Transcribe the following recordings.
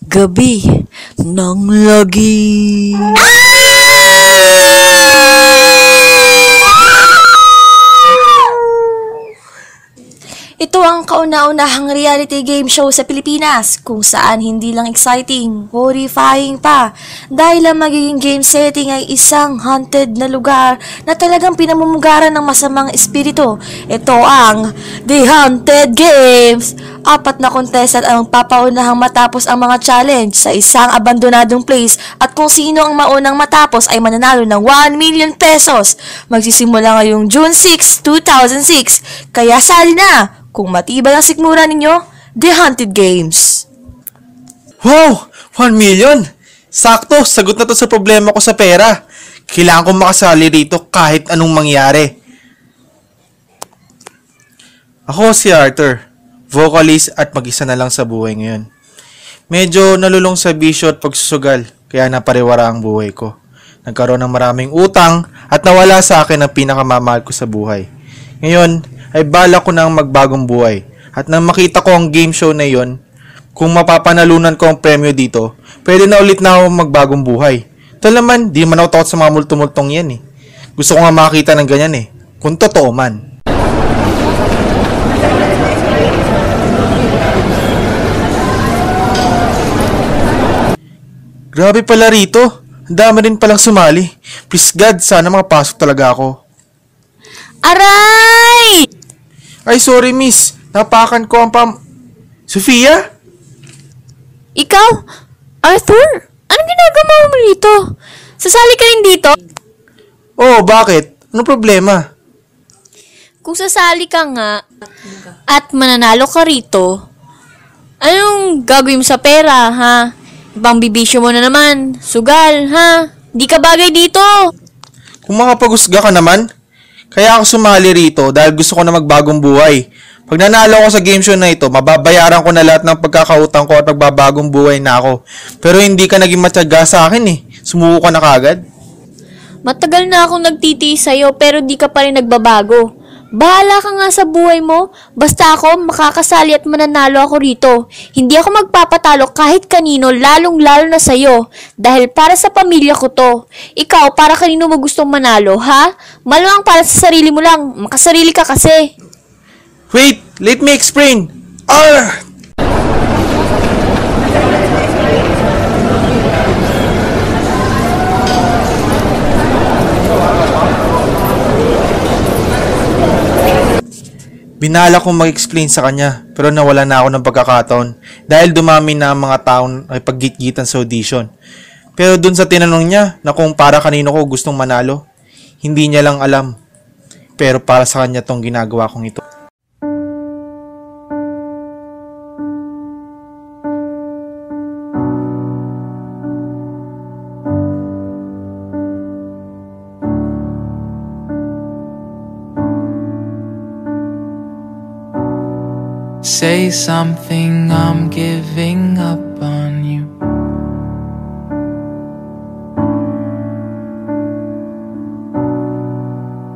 Gabi ng lagi. Ito ang kauna-unahang reality game show sa Pilipinas kung saan hindi lang exciting, horrifying pa dahil ang magiging game setting ay isang haunted na lugar na talagang pinamumugaran ng masamang espiritu. Ito ang The Haunted Games! 4 na contestant ang papaunahang matapos ang mga challenge sa isang abandonadong place at kung sino ang maunang matapos ay mananalo ng 1 million pesos. Magsisimula ngayong June 6, 2006. Kaya sali na! Kung matibay ang sikmura ninyo, The Haunted Games. Wow! 1 million! Sakto! Sagot na to sa problema ko sa pera. Kailangan kong makasali rito kahit anong mangyari. Ako si Arthur, vocalist at mag-isa na lang sa buhay ngayon. Medyo nalulong sa bisyo at pagsusugal, kaya napariwara ang buhay ko. Nagkaroon ng maraming utang at nawala sa akin ang pinakamamahal ko sa buhay. Ngayon, ay bala ko na ang magbagong buhay. At nang makita ko ang game show na yon, kung mapapanalunan ko ang premyo dito, pwede na ulit na ako magbagong buhay. Ito naman, di man ako takot sa mga multumultong yan eh. Gusto ko nga makita ng ganyan eh, kung totoo man. Grabe pala rito, ang dami rin palang sumali. Please God, sana makapasok talaga ako. Aray! Ay, sorry miss. Napakan ko ang Sofia? Ikaw? Arthur? Anong ginagawa mo rito? Sasali ka rin dito? Oh, bakit? Anong problema? Kung sasali ka nga at mananalo ka rito, anong gagawin mo sa pera, ha? Ibang bibisyo mo na naman. Sugal, ha? Di ka bagay dito. Kung makapag-usga ka naman, kaya ako sumali rito dahil gusto ko na magbagong buhay. Pag nanalo ako sa game show na ito, mababayaran ko na lahat ng pagkakautang ko at magbabagong buhay na ako. Pero hindi ka naging matyaga sa akin eh. Sumuko ka na kagad. Matagal na akong nagtitiis sa'yo pero di ka pa rin nagbabago. Bahala ka nga sa buhay mo. Basta ako makakasali at mananalo ako rito. Hindi ako magpapatalo kahit kanino, lalong-lalo na sa'yo. Dahil para sa pamilya ko to. Ikaw, para kanino mo gustong manalo, ha? Malamang para sa sarili mo lang. Makasarili ka kasi. Wait, let me explain. Binala kong mag-explain sa kanya pero nawala na ako ng pagkakataon dahil dumami na ang mga taong ay paggitgitan sa audition. Pero dun sa tinanong niya na kung para kanino ko gustong manalo, hindi niya lang alam. Pero para sa kanya tong ginagawa kong ito. Say something, I'm giving up on you.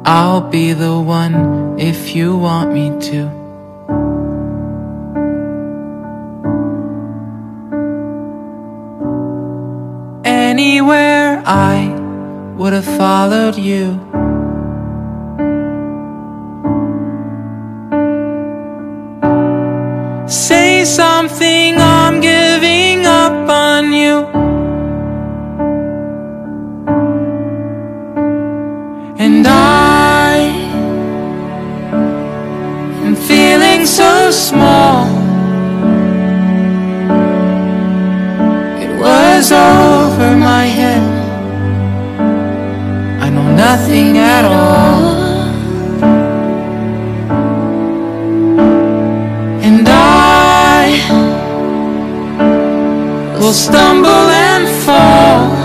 I'll be the one if you want me to. Anywhere I would have followed you. Say something, I'm giving up on you. And I am feeling so small. It was over my head. I know nothing at all. And I will stumble and fall.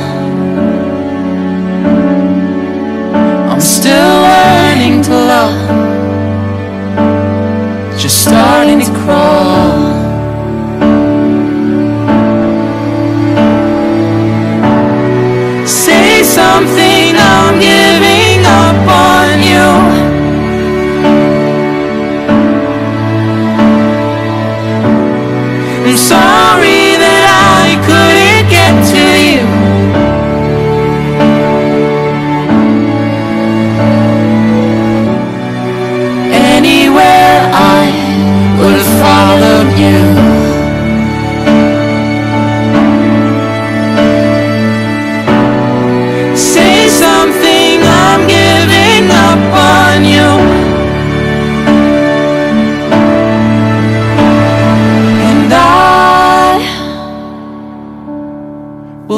I'm still learning to love, just starting to crawl. Say something, I'm giving up on you. I'm sorry that I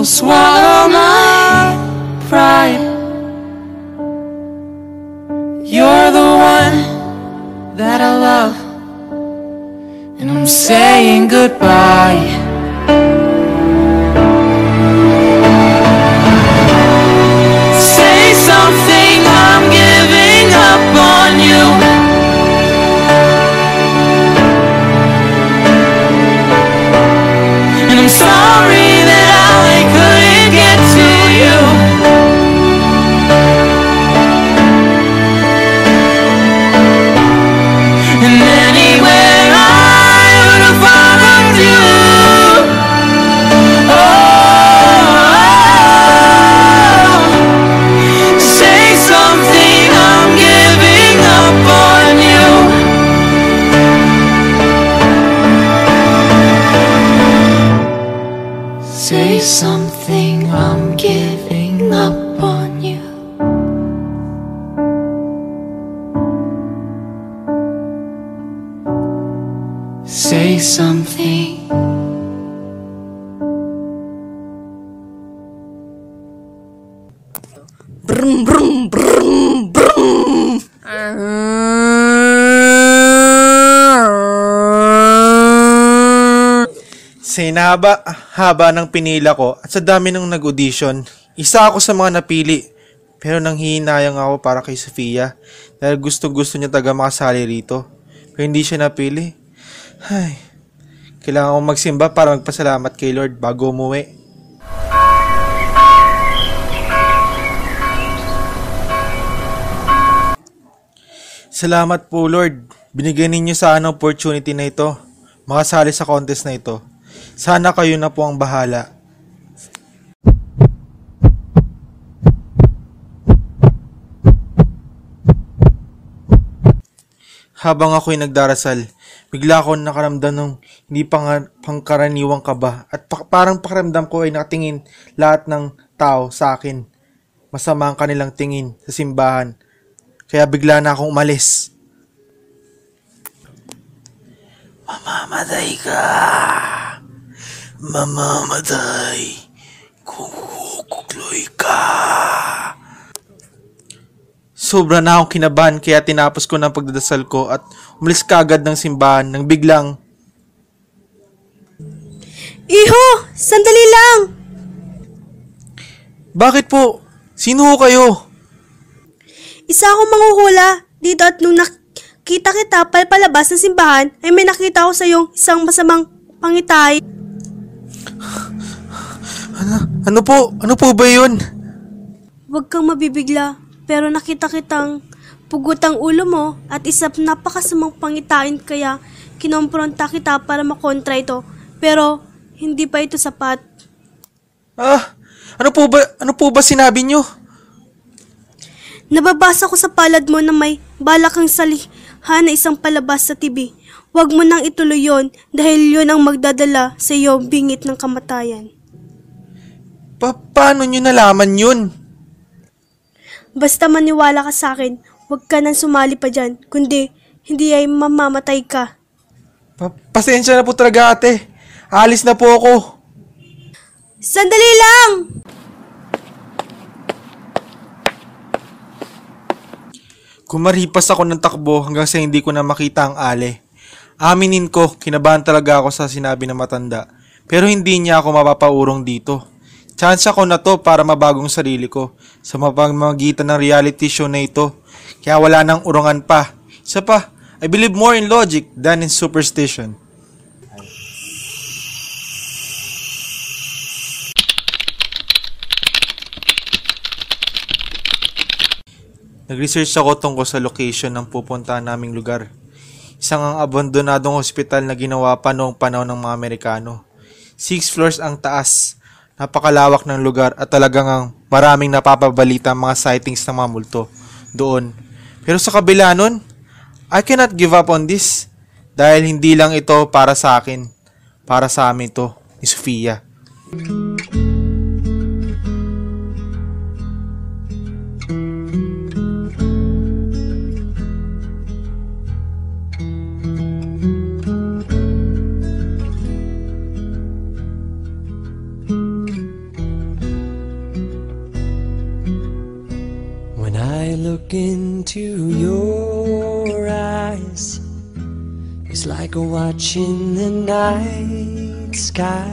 swallow my pride. You're the one that I love, and I'm saying goodbye. Say something, I'm giving up on you. And I'm sorry that I couldn't get to you. And anywhere I would have followed you. Say something, I'm giving up on you. Say something, I'm giving up on you. Say something. Brum, brum, brum, brum. Sa haba ng pinila ko at sa dami ng nag-audition, isa ako sa mga napili. Pero nanghihinayang ako para kay Sofia dahil gusto niya taga makasali rito. Pero hindi siya napili. Ay, kailangan akong magsimba para magpasalamat kay Lord bago umuwi. Salamat po Lord. Binigyan ninyo sa opportunity na ito. Makasali sa contest na ito. Sana kayo na po ang bahala. Habang ako'y nagdarasal, bigla ako nakaramdam ng hindi pangkaraniwang kaba at parang pakiramdam ko ay nakatingin lahat ng tao sa akin. Masama ang kanilang tingin sa simbahan. Kaya bigla na akong umalis. Mamamatay ka! Mamamatay! Kukukloy ka! Sobra na akong kinabahan kaya tinapos ko ng pagdadasal ko at umalis kaagad ng simbahan nang biglang... Iho! Sandali lang! Bakit po? Sino ho kayo? Isa akong manghuhula dito at nung nakita kita palabas ng simbahan ay may nakita ko sa iyong isang masamang pangitay. Ano po? Ano po ba yun? Huwag kang mabibigla, pero nakita kitang pugutang ulo mo at isang napakasamang pangitain kaya kinompronta kita para makontra ito. Pero hindi pa ito sapat. Ano po ba sinabi nyo? Nababasa ko sa palad mo na may balak kang salihan na isang palabas sa TV. Huwag mo nang ituloy yon dahil yon ang magdadala sa iyo bingit ng kamatayan. Paano nyo nalaman yun? Basta maniwala ka sa akin, huwag ka nang sumali pa dyan, kundi hindi ay mamamatay ka. Pasensya na po talaga ate. Alis na po ako. Sandali lang! Kumaripas ako ng takbo hanggang sa hindi ko na makita ang ale. Aminin ko, kinabahan talaga ako sa sinabi ng matanda. Pero hindi niya ako mapapaurong dito. Chance ako na to para mabagong sarili ko sa mapamagitan ng reality show na ito. Kaya wala nang urungan pa. Isa pa, I believe more in logic than in superstition. Nag-research ako tungkol sa location ng pupuntahan naming lugar. Isang ang abandonadong hospital na ginawa pa noong panahon ng mga Amerikano. 6 floors ang taas. Napakalawak ng lugar at talagang maraming napapabalita ang mga sightings ng mga multo doon. Pero sa kabila nun, I cannot give up on this dahil hindi lang ito para sa akin, para sa amin to ni Sofia. watching the night sky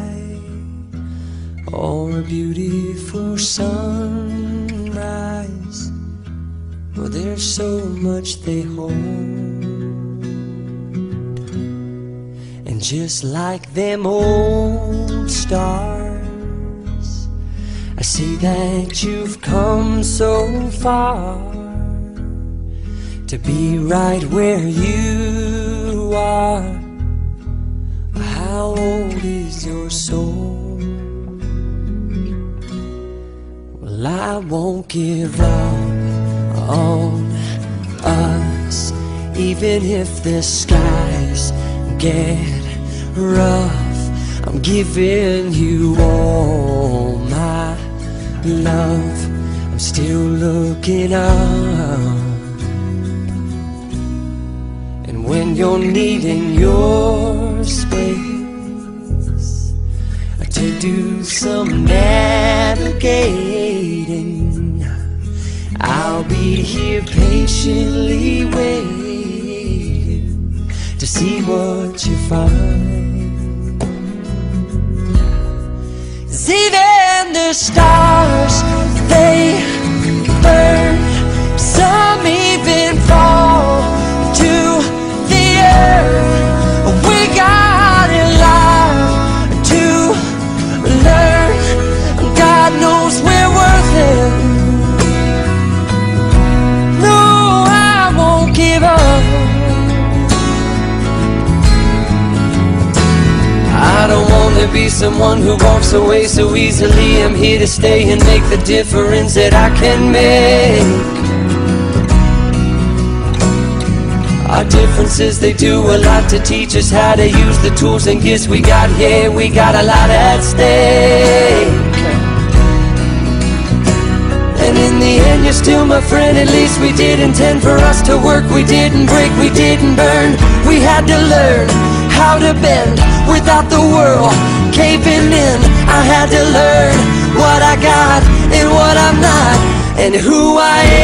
or a beautiful sunrise. Oh, there's so much they hold, and just like them old stars, I see that you've come so far to be right where you are. How old is your soul? Well, I won't give up on us, even if the skies get rough. I'm giving you all my love. I'm still looking up. And when you're needing your space to do some navigating, I'll be here patiently waiting to see what you find. 'Cause even the stars, they burn. Some even fall to the earth. We got a lot to learn. God knows we're worth it. No, I won't give up. I don't want to be someone who walks away so easily. I'm here to stay and make the difference that I can make. Our differences, they do a lot to teach us how to use the tools and gifts we got here. We got a lot at stake. And in the end, you're still my friend. At least we did intend for us to work. We didn't break, we didn't burn. We had to learn how to bend without the world caving in. I had to learn what I got and what I'm not, and who I am.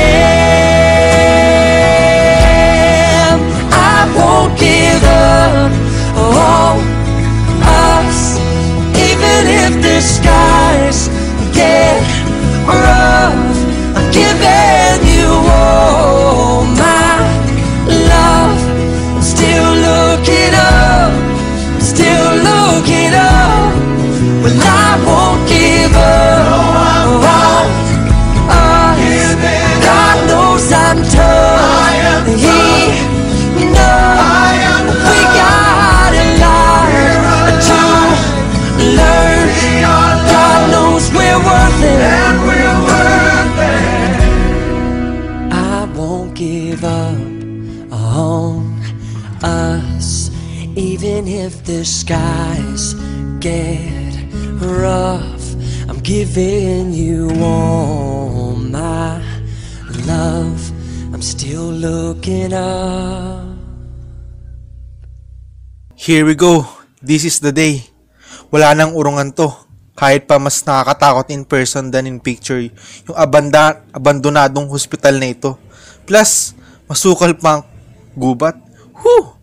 I won't give up on us, even if the skies get rough. I'm giving you all my love. I'm still looking up, still looking up. Well, I won't give up on us. God knows I'm tough. He knows we got a lot to learn. God knows we're worth it. I won't give up on us, even if the skies get rough. I'm giving you all my love. I'm still looking up. Here we go. This is the day. Wala nang urungan to. Kahit pa mas nakakatakot in person than in picture. Yung abandonadong hospital na ito. Plus, masukal pang gubat. Whew!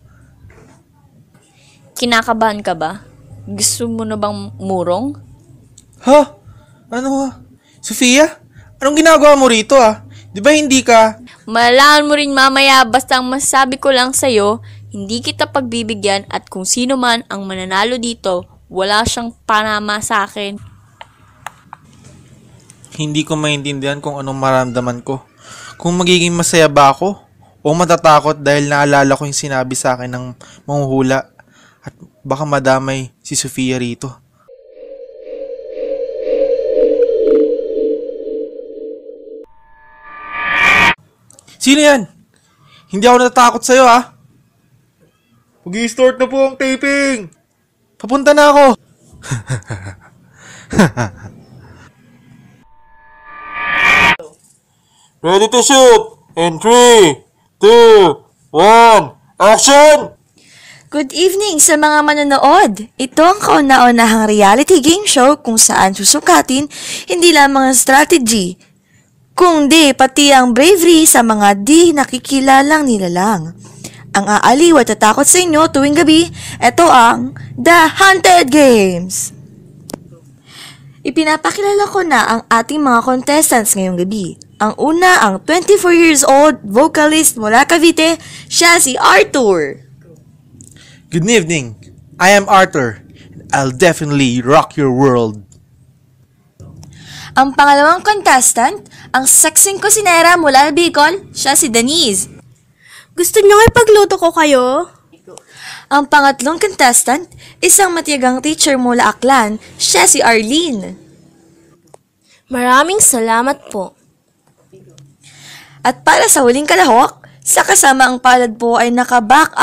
Kinakabahan ka ba? Gusto mo na bang murong? Ha? Ano ha? Sofia? Anong ginagawa mo rito Di ba hindi ka... Malaman mo rin mamaya, basta ang masasabi ko lang sa'yo, hindi kita pagbibigyan at kung sino man ang mananalo dito, wala siyang panama sa akin. Hindi ko maintindihan kung anong maramdaman ko. Kung magiging masaya ba ako o matatakot dahil naalala ko yung sinabi sa akin ng manghuhula at baka madamay si Sofia rito. Sino yan? Hindi ako natatakot sa'yo Mag-i-start na po ang taping. Papunta na ako. Ready to shoot! In 3, 2, 1, action! Good evening sa mga manonood. Ito ang kauna-unahang reality game show kung saan susukatin hindi lamang ang strategy, kundi pati ang bravery sa mga di nakikilalang nilalang. ang aaliw at tatakot sa inyo tuwing gabi. Ito ang The Haunted Games! Ipinapakilala ko na ang ating mga contestants ngayong gabi. Ang una, ang 24 years old vocalist mula Cavite, siya si Arthur. Good evening. I am Arthur. I'll definitely rock your world. Ang pangalawang contestant, ang sexing kusinera mula Bicol, siya si Denise. Gusto nyo ipagluto ko kayo? Ang pangatlong contestant, isang matiyagang teacher mula Aklan, siya si Arlene. Maraming salamat po. At para sa huling kalahok, sa kasama ang palad po ay nag-back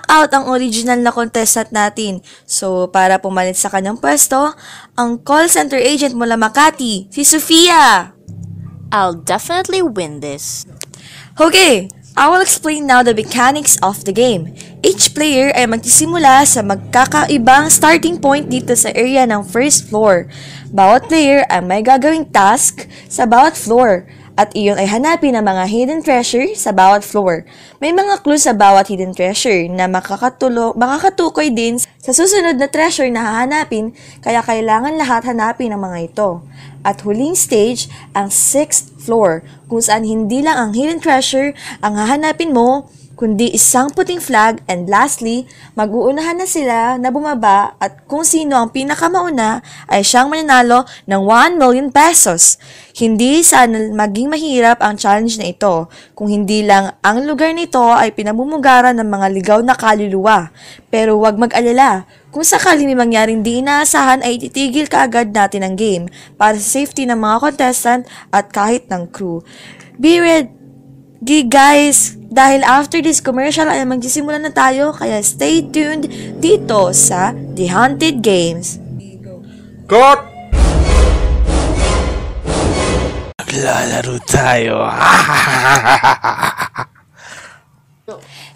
out ang original na contestant natin. So, para pumalit sa kanyang pwesto, ang call center agent mula Makati, si Sofia. I'll definitely win this. Okay, I will explain now the mechanics of the game. Each player ay magsisimula sa magkakaibang starting point dito sa area ng first floor. Bawat player ay may gagawing task sa bawat floor. At iyon ay hanapin ang mga hidden treasure sa bawat floor. May mga clues sa bawat hidden treasure na makakatukoy din sa susunod na treasure na hahanapin, kaya kailangan lahat hanapin ang mga ito. At huling stage, ang 6th floor, kung saan hindi lang ang hidden treasure ang hahanapin mo, kundi isang puting flag, and lastly, mag-uunahan na sila na bumaba at kung sino ang pinakamauna ay siyang mananalo ng 1 million pesos. Hindi sana maging mahirap ang challenge na ito kung hindi lang ang lugar nito ay pinamumugaran ng mga ligaw na kaluluwa. Pero huwag mag-alala, kung sakaling may mangyaring di inaasahan ay titigil kaagad natin ang game para sa safety ng mga contestant at kahit ng crew. Be ready guys, dahil after this commercial ay magsisimula na tayo, kaya stay tuned dito sa The Haunted Games. Cut! Maglalaro tayo.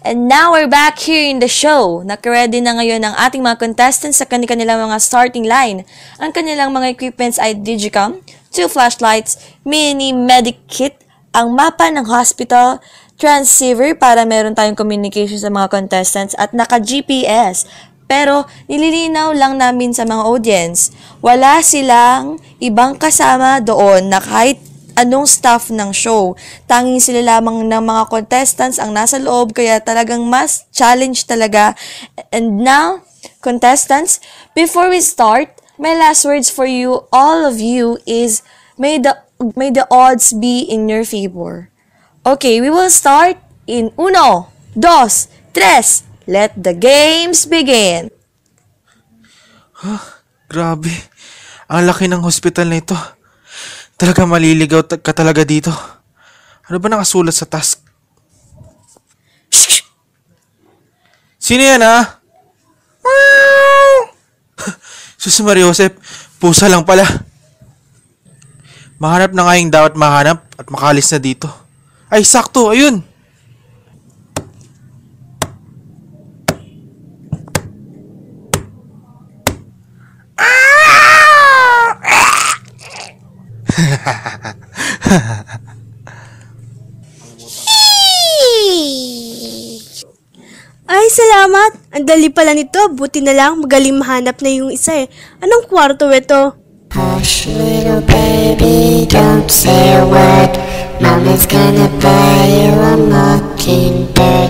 And now we're back here in the show. Naka-ready na ngayon ang ating mga contestants sa kanilang mga starting line. Ang kanilang mga equipments ay Digicam, 2 flashlights, mini medic kit, ang mapa ng hospital, transceiver para meron tayong communication sa mga contestants at naka-GPS. Pero nililinaw lang namin sa mga audience, wala silang ibang kasama doon na kahit anong staff ng show. Tanging sila lamang ng mga contestants ang nasa loob, kaya talagang mas challenge talaga. And now, contestants, before we start, my last words for you, all of you, is may the odds be in your favor. Okay, we will start in 1, 2, 3. Let the games begin. Grabe. Ang laki ng hospital na ito. Talaga maliligaw ka talaga dito. Ano ba nakasulat sa task? Sino yan, ha? Sus Maria Josep, pusa lang pala. Mahanap na nga yung dapat mahanap at makalis na dito. Ay, sakto, ayun. Ay, salamat! Ang dali pala nito. Buti na lang magaling mahanap na yung isa eh. Anong kwarto ito? Hush, little baby, don't say a word. Mama's gonna buy you a mockingbird.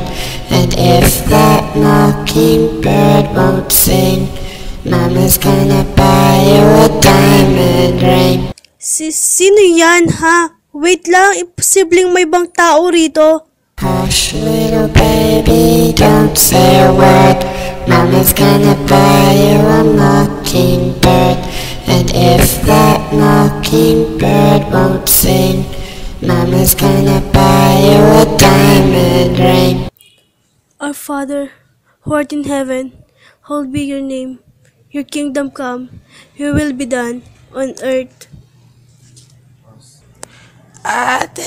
And if that mockingbird won't sing, Mama's gonna buy you a diamond ring. Sino yan, ha? Wait lang, imposibleng may ibang tao rito. Hush, little baby, don't say a word. Mama's gonna buy you a mockingbird. And if that mockingbird won't sing, Mama's gonna buy you a diamond ring. Our Father, who art in heaven, hallowed be your name. Your kingdom come, your will be done, on earth. Ate,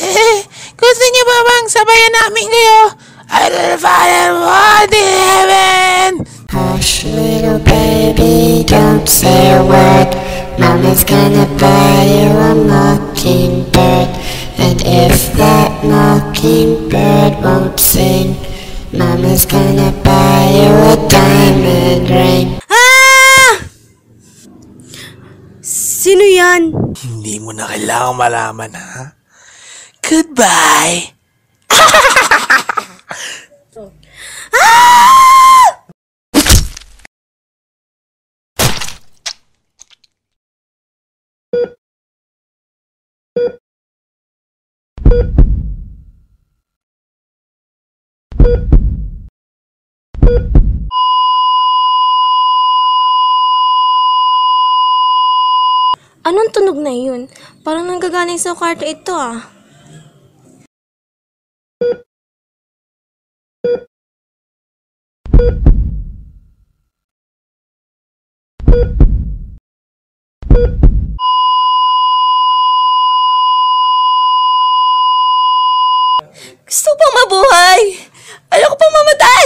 gusto niyo ba bang sabayan namin kayo? Our Father who art in heaven. Hush, little baby, don't say a word. Mama's gonna buy you a mockingbird. And if that mockingbird won't sing, Mama's gonna buy you a diamond ring. Sino yan? Hindi mo na kailangang malaman, ha? Goodbye! Anong tunog na yun? Parang nanggagaling sa kwarto ito ah. Gusto pang mabuhay! Ayoko pang mamatay!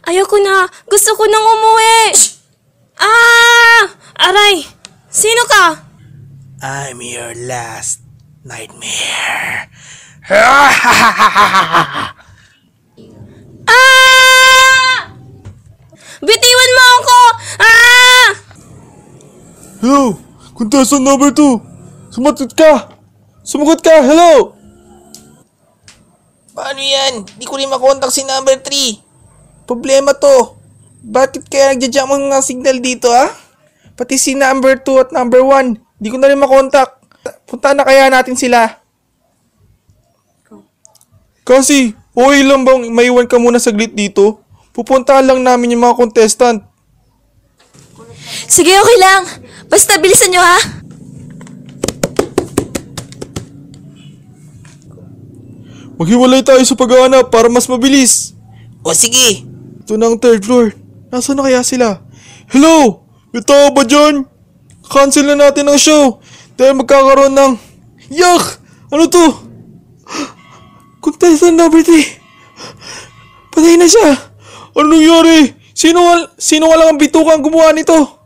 Ayoko na. Gusto ko nang umuwi. Aray! Sino ka? I'm your last nightmare. Bitiwan mo ako! Hello! Contestant number 2! Sumagot ka! Sumagot ka! Hello! Paano yan? Di ko rin makontak si number 3. Problema to. Bakit kaya nagja-jump ang mga signal dito, ha? Pati si number 2 at number 1. Di ko na rin makontak. Punta na kaya natin sila. Kasi, okay lang bang maiwan ka muna saglit dito? Pupuntahan lang namin yung mga contestant. Sige, okay lang. Basta bilisan nyo, ha? Maghiwalay tayo sa paghahanap para mas mabilis. O sige. Ito na ang third floor. Nasaan na kaya sila? Hello! May tao ba dyan? Cancel na natin ang show dahil magkakaroon ng... Yuck! Ano to? Contestant number 3. Patay na siya. Ano nangyari? Sino nga lang ang bitukang gumawa nito?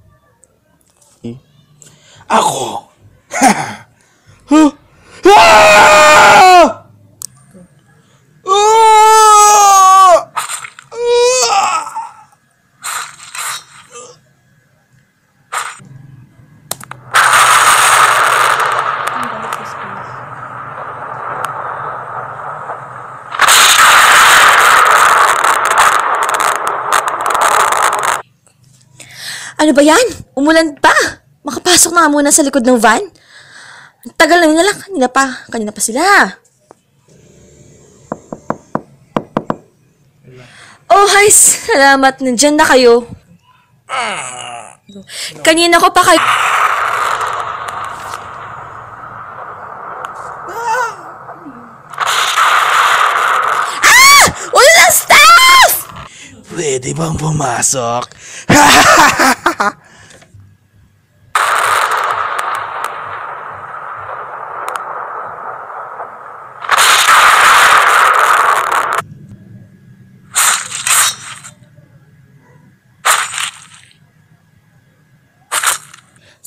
Ako. Huh? Ah! Ano ba yan? Umulan pa! Makapasok na nga muna sa likod ng van. Ang tagal na nila. Kanina pa sila. Oh, hi! Salamat. Nandyan na kayo. Kanina ko pa kayo... Wala na staff! Pwede bang pumasok?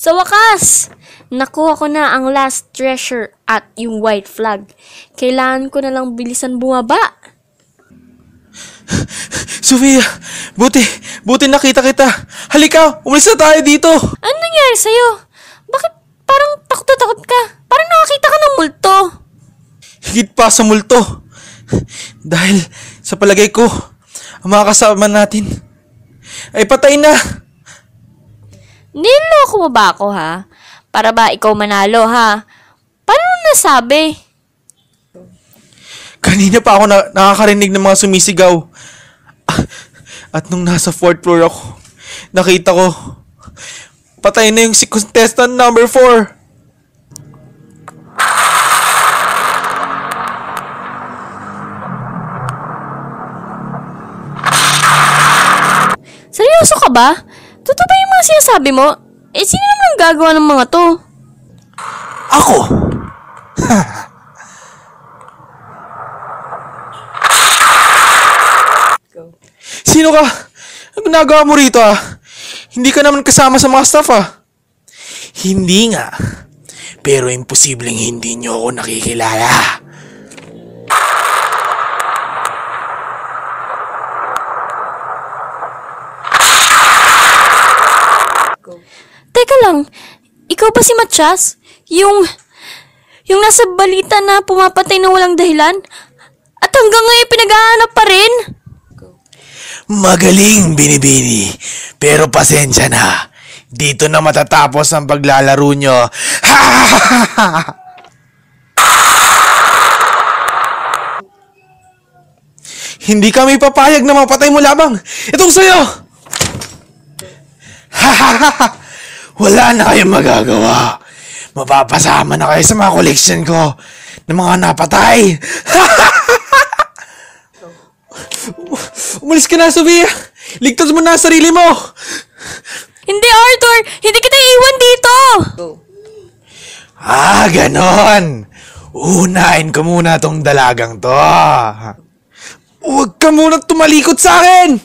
Sa wakas, nakuha ko na ang last treasure at yung white flag. Kailangan ko na lang bilisan bumaba. Sofia, buti nakita kita. Halika, umalis na tayo dito. Ano nangyari sa'yo? Bakit parang takot na takot ka? Parang nakakita ka ng multo. Higit pa sa multo. Dahil sa palagay ko, ang mga kasama natin ay patay na. Niloko mo ba ako, ha? Para ba ikaw manalo, ha? Paano mo nasabi? Kanina pa ako nakakarinig ng mga sumisigaw. At nung nasa 4th floor ako, nakita ko, patay na yung si contestant number 4. Seryoso ka ba? Totoo ba yung mga sinasabi mo? Sino naman ang gagawa ng mga to? Ako. Sino ka? Ang ginagawa mo rito, ah? Hindi ka naman kasama sa mga staff, ah. Hindi nga. pero imposibleng hindi nyo ako nakikilala. Teka lang, ikaw ba si Matias? Yung nasa balita na pumapatay na walang dahilan? At hanggang ngayon pinag-aanap pa rin? Magaling, Binibini. Pero pasensya na. Dito na matatapos ang paglalaro nyo. Hindi kami papayag na mapatay mo lamang. Itong sa'yo! Wala na kayong magagawa. Mapapasama na kayo sa mga koleksyon ko ng mga napatay. Umalis ka na, Sofia! Ligtas mo na ang sarili mo! Hindi, Arthur! Hindi kita iiwan dito! Ganon. Unahin ko muna tong dalagang to. Huwag ka munang tumalikod sa akin!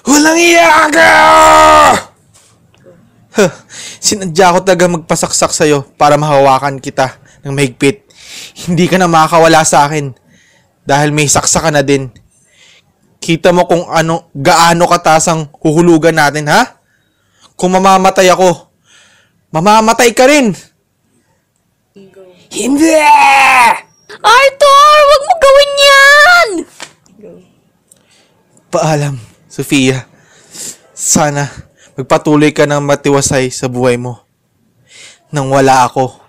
Walang iya ka! Sinadya ko talaga magpasaksak sa'yo para mahawakan kita ng mahigpit. Hindi ka na makakawala sa akin dahil may saksa ka na din. Kita mo kung gaano katasang huhulugan natin, ha? Kung mamamatay ako, mamamatay ka rin. Hindi! Arthur! Huwag mo gawin yan! Paalam, Sofia. Sana magpatuloy ka ng matiwasay sa buhay mo nang wala ako.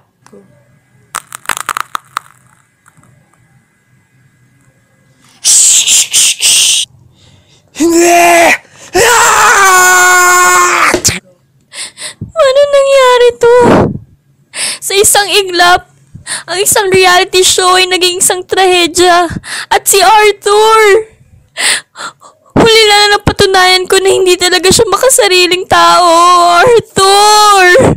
Hindi! Ano nangyari to? Sa isang iglap, ang isang reality show ay naging isang trahedya. At si Arthur! Huli na napatunayan ko na hindi talaga siya makasariling tao. Arthur!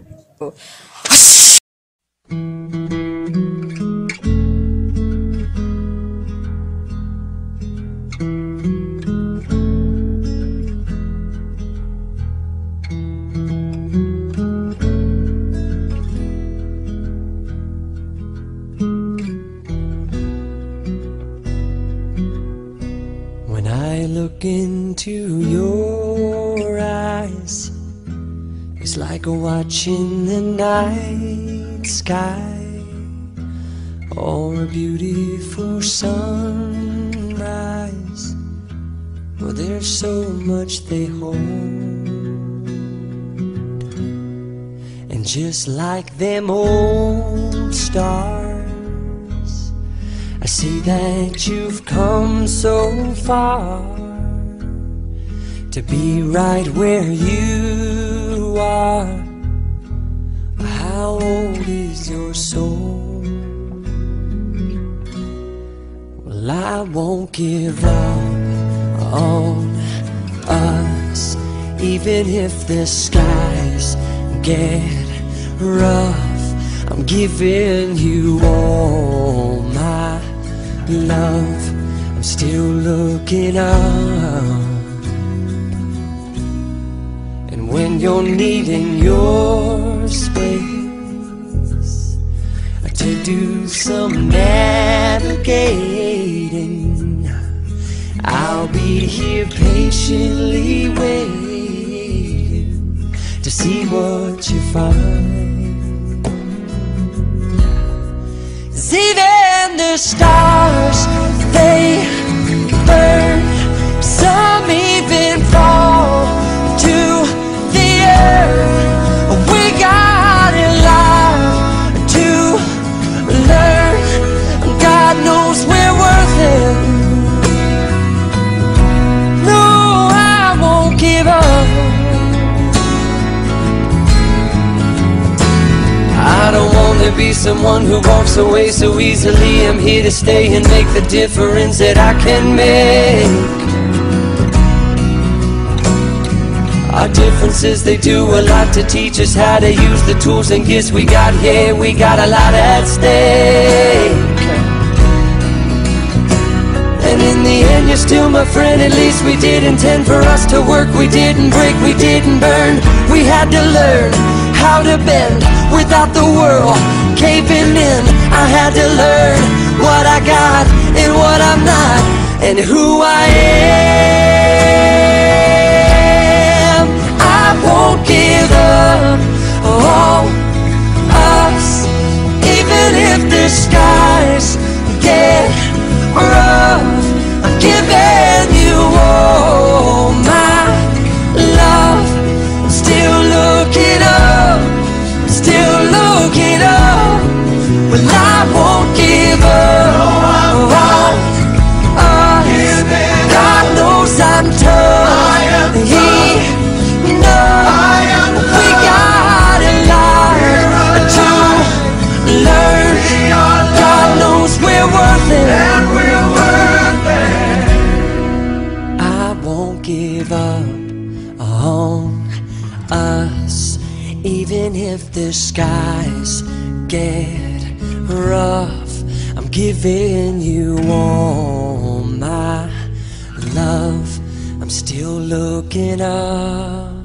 When I look into your eyes, it's like watching the night sky or a beautiful sunrise. Well, there's so much they hold, and just like them old stars, I see that you've come so far to be right where you are. How old is your soul? Well, I won't give up on us, even if the skies get rough. I'm giving you all my love. I'm still looking up, and when you're needing your space to do some navigating, I'll be here patiently waiting to see what you find. 'Cause even the stars, they burn. Some even fall to the earth. We got a lot to learn. God knows we're worth it. No, I won't give up. I don't want to be someone who walks away so easily. I'm here to stay and make the difference that I can make. Our differences, they do a lot to teach us how to use the tools and gifts we got here. We got a lot at stake, and in the end you're still my friend. At least we did intend for us to work. We didn't break, we didn't burn. We had to learn how to bend without the world caving in. I had to learn what I got and what I'm not, and who I am. I won't give up on us, even if the skies get rough. I'm giving you all my love. I'm still looking up, still looking up. Well, I won't give up on us. God knows I'm tough. He knows we got a lot to learn. God knows we're worth it. I won't give up on us, even if the skies get rough. I'm giving you all my love. I'm still looking up.